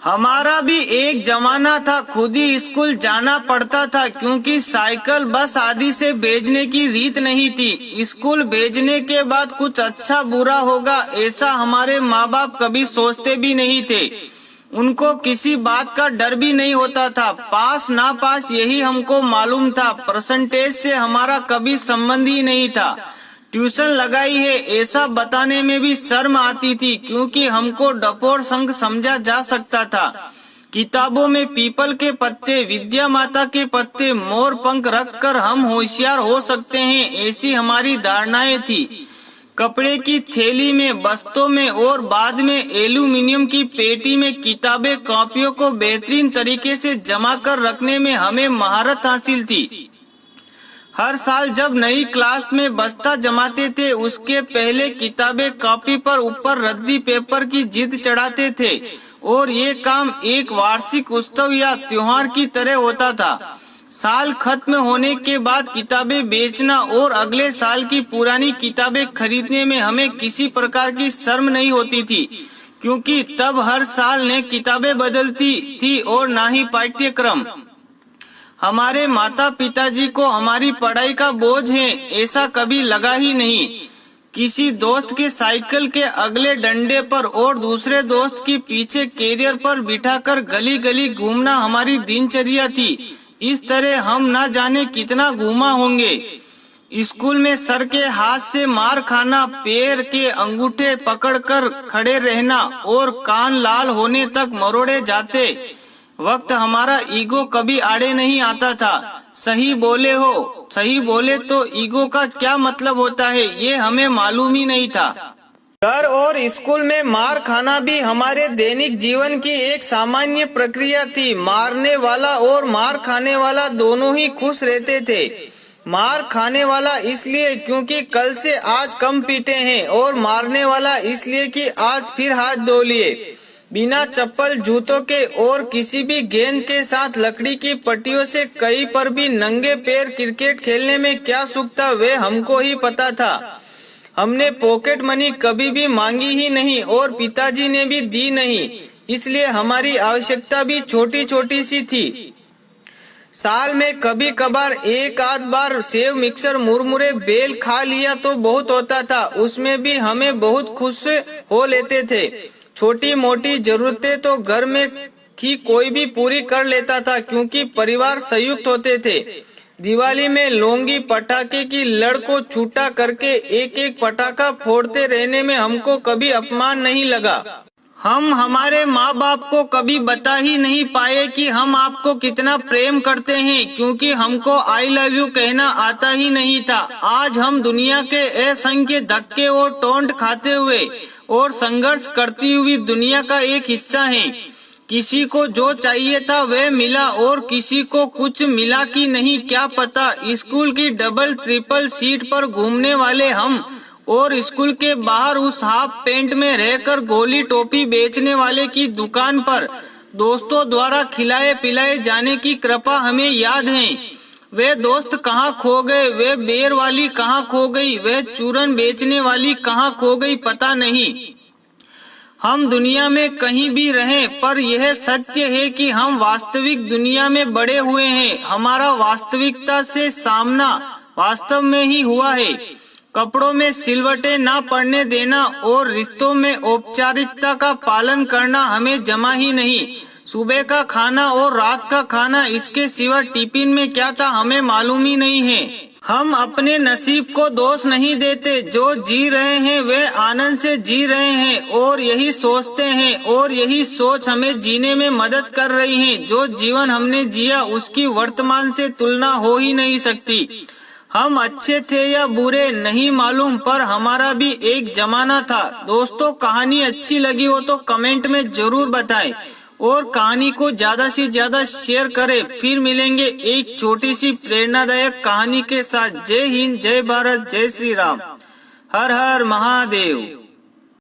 हमारा भी एक जमाना था, खुद ही स्कूल जाना पड़ता था क्योंकि साइकिल बस आदि से भेजने की रीत नहीं थी। स्कूल भेजने के बाद कुछ अच्छा बुरा होगा ऐसा हमारे माँ बाप कभी सोचते भी नहीं थे। उनको किसी बात का डर भी नहीं होता था। पास ना पास यही हमको मालूम था। परसेंटेज से हमारा कभी संबंध ही नहीं था। ट्यूशन लगाई है ऐसा बताने में भी शर्म आती थी क्योंकि हमको डपोर संघ समझा जा सकता था। किताबों में पीपल के पत्ते, विद्या माता के पत्ते, मोर पंख रखकर हम होशियार हो सकते हैं ऐसी हमारी धारणाएं थी। कपड़े की थैली में, बस्तों में और बाद में एल्यूमिनियम की पेटी में किताबें कॉपियों को बेहतरीन तरीके से जमा कर रखने में हमें महारत हासिल थी। हर साल जब नई क्लास में बस्ता जमाते थे उसके पहले किताबें कॉपी पर ऊपर रद्दी पेपर की जिद चढ़ाते थे और ये काम एक वार्षिक उत्सव या त्योहार की तरह होता था। साल खत्म होने के बाद किताबें बेचना और अगले साल की पुरानी किताबें खरीदने में हमें किसी प्रकार की शर्म नहीं होती थी क्योंकि तब हर साल नई किताबें बदलती थी और ना ही पाठ्यक्रम। हमारे माता पिताजी को हमारी पढ़ाई का बोझ है ऐसा कभी लगा ही नहीं। किसी दोस्त के साइकिल के अगले डंडे पर और दूसरे दोस्त की पीछे कैरियर पर बिठाकर गली गली घूमना हमारी दिनचर्या थी। इस तरह हम ना जाने कितना घूमा होंगे। स्कूल में सर के हाथ से मार खाना, पैर के अंगूठे पकड़कर खड़े रहना और कान लाल होने तक मरोड़े जाते वक्त हमारा ईगो कभी आड़े नहीं आता था। सही बोले तो ईगो का क्या मतलब होता है ये हमें मालूम ही नहीं था। घर और स्कूल में मार खाना भी हमारे दैनिक जीवन की एक सामान्य प्रक्रिया थी। मारने वाला और मार खाने वाला दोनों ही खुश रहते थे। मार खाने वाला इसलिए क्योंकि कल से आज कम पीटे हैं और मारने वाला इसलिए कि आज फिर हाथ धो लिए। बिना चप्पल जूतों के और किसी भी गेंद के साथ लकड़ी की पट्टियों से कहीं पर भी नंगे पैर क्रिकेट खेलने में क्या सुख था वे हमको ही पता था। हमने पॉकेट मनी कभी भी मांगी ही नहीं और पिताजी ने भी दी नहीं, इसलिए हमारी आवश्यकता भी छोटी छोटी सी थी। साल में कभी कभार एक आध बार सेव, मिक्सर, मुरमुरे, बेल खा लिया तो बहुत होता था। उसमें भी हमें बहुत खुश हो लेते थे। छोटी मोटी जरूरतें तो घर में की कोई भी पूरी कर लेता था क्योंकि परिवार संयुक्त होते थे। दिवाली में लौंगी पटाखे की लड़ को छूटा करके एक एक पटाखा फोड़ते रहने में हमको कभी अपमान नहीं लगा। हम हमारे माँ बाप को कभी बता ही नहीं पाए कि हम आपको कितना प्रेम करते हैं क्योंकि हमको आई लव यू कहना आता ही नहीं था। आज हम दुनिया के असंख्य धक्के और टोंट खाते हुए और संघर्ष करती हुई दुनिया का एक हिस्सा हैं। किसी को जो चाहिए था वह मिला और किसी को कुछ मिला कि नहीं क्या पता। स्कूल की डबल ट्रिपल सीट पर घूमने वाले हम और स्कूल के बाहर उस हाफ पैंट में रहकर गोली टोपी बेचने वाले की दुकान पर दोस्तों द्वारा खिलाए पिलाए जाने की कृपा हमें याद है। वे दोस्त कहाँ खो गए, वे बेर वाली कहाँ खो गई, वे चूरन बेचने वाली कहाँ खो गई पता नहीं। हम दुनिया में कहीं भी रहें पर यह सत्य है कि हम वास्तविक दुनिया में बड़े हुए हैं। हमारा वास्तविकता से सामना वास्तव में ही हुआ है। कपड़ों में सिलवटें ना पड़ने देना और रिश्तों में औपचारिकता का पालन करना हमें जमा ही नहीं। सुबह का खाना और रात का खाना, इसके सिवा टिफिन में क्या था हमें मालूम ही नहीं है। हम अपने नसीब को दोष नहीं देते। जो जी रहे हैं वे आनंद से जी रहे हैं और यही सोचते हैं और यही सोच हमें जीने में मदद कर रही है। जो जीवन हमने जिया उसकी वर्तमान से तुलना हो ही नहीं सकती। हम अच्छे थे या बुरे नहीं मालूम पर हमारा भी एक जमाना था। दोस्तों, कहानी अच्छी लगी हो तो कमेंट में जरूर बताएं और कहानी को ज्यादा से ज्यादा शेयर करें। फिर मिलेंगे एक छोटी सी प्रेरणादायक कहानी के साथ। जय हिंद, जय भारत, जय श्री राम, हर हर महादेव।